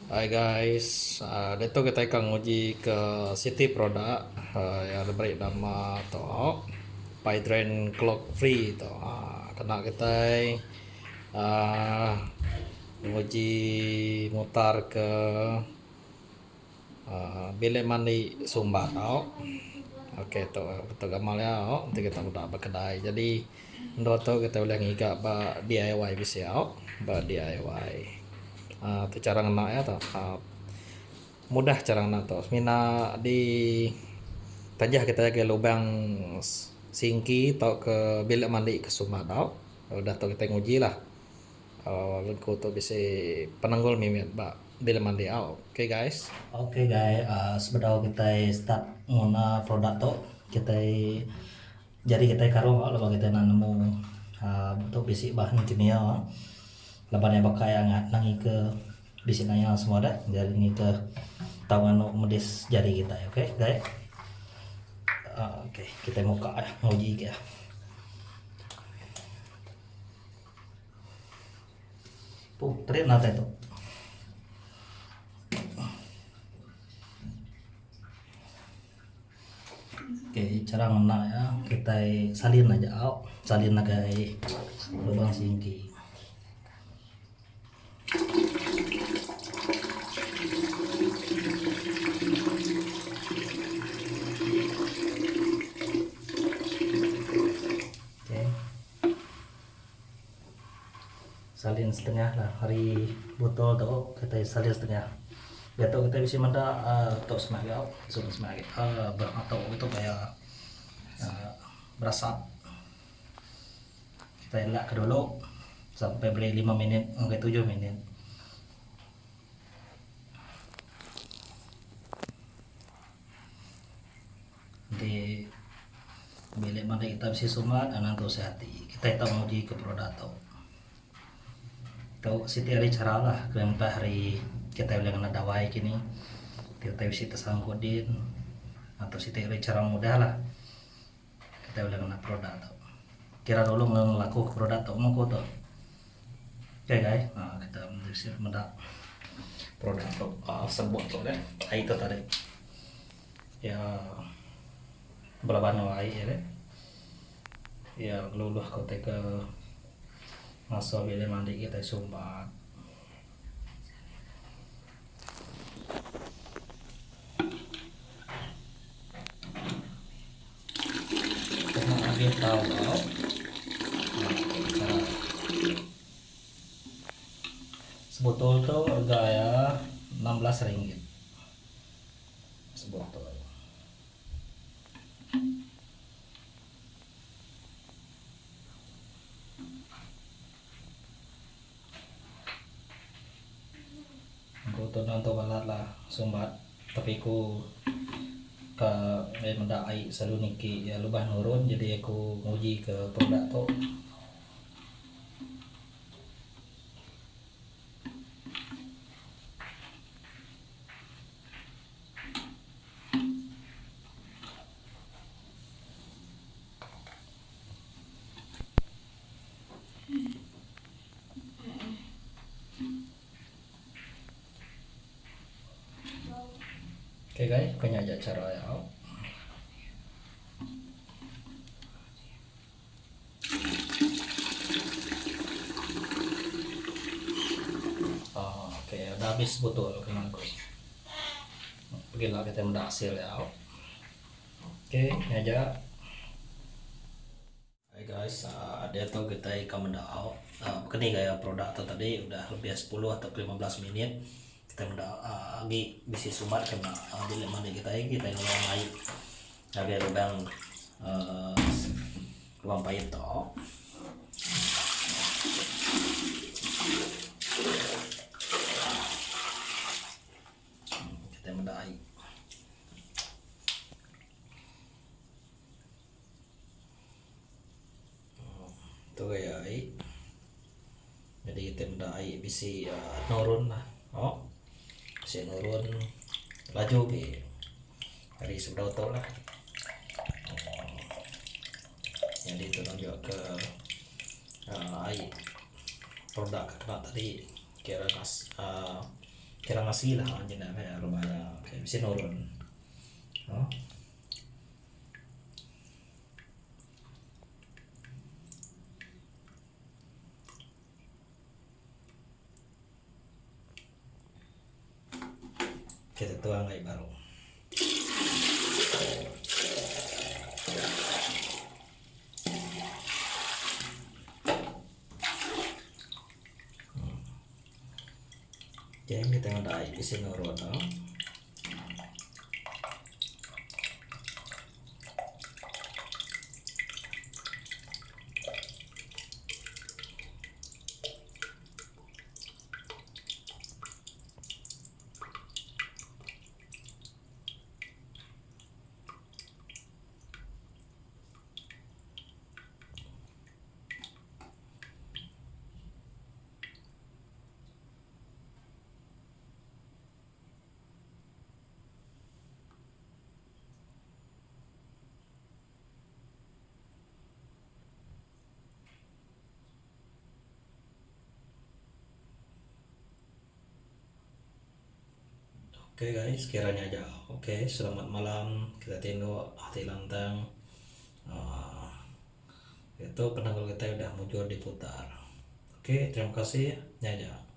Hai guys, dito kita akan nguji ke City produk yang diberi nama to Pydrain Clock Free to. Kena kita nguji mutar ke bilik mandi Sumba to. Oke to, betul gamal ya. Nanti kita udah berkedai. Jadi ndo to kita boleh ngiga ba DIY bisa ya. Ba DIY. Itu cara ngena ya to. Mudah cara ngena to. Mina di tajah kita ke lubang singki tau ke bilik mandi ke Sumba tau. Udah to kita nguji lah. Lengko to bisa penanggul mimit ba bilik mandi au. Oke guys. Oke guys, sebelum kita start nguna produk tuh kita jadi kita karo kalau kita nemu untuk bisi bahan kimia lebannya pakai yang nangi ke bisi nanya semua dah jadi ini ke tahu medis jari kita ya. Oke guys. Oke kita muka nguji ya. Putri nate tuh. Oke, cara ngena ya kita salin aja salin aja lubang singki. Oke, salin setengah lah hari botol tuh kita salin setengah biar tuh kita bisa menda tuh semangat semangat atau itu kayak berasap kita elak ke dulu sampai beli 5 menit sampai 7 menit di bilik mana kita bisa sumat anak tuh sehati kita tahu di ke produk tahu setiap hari cara lah kenapa hari kita boleh kena dawai kini kita bisa tersangkutin atau setiap hari cara mudah lah kita boleh kena produk tuh kira dulu ngelaku ke produk tuh mau tuh oke guys kita bisa mendak produk tuh sebuah tuh deh itu tadi ya belaban wai ya deh ya luluh kota ke masuk bilik mandi kita sumbat karena dia tahu sebotol tuh harga ya 16 ringgit sebotol. Aku tuh nonton balat lah sumbat tapi ku ke mendak air selalu niki ya lubah nurun jadi aku nguji ke produk tuh oke guys kayaknya aja cara ya oke udah habis botol kenangku pergilah kita mendak hasil ya oke ini aja. Hai guys, dia tuh kita ikan mendak begini kayak produk tadi udah lebih 10 atau 15 menit kita mendak lagi bisa sumat kena bilik mandi kita nolong air ada lubang lubang pahit toh kita mendak air itu kayak air jadi kita mendak air bisa nurun lah bisa nurun laju bi dari seberapa tol lah jadi itu juga ke air produk kena tadi kira kira masih lah anjing kayak rumahnya kayak bisa nurun. Oh. Kita tuang lagi baru. Jadi kita udah isi nurun, no? Oke guys, kiranya aja. Oke, selamat malam. Kita tengok hati lantang. Itu penanggal kita udah muncul diputar. Oke, terima kasih. Ya.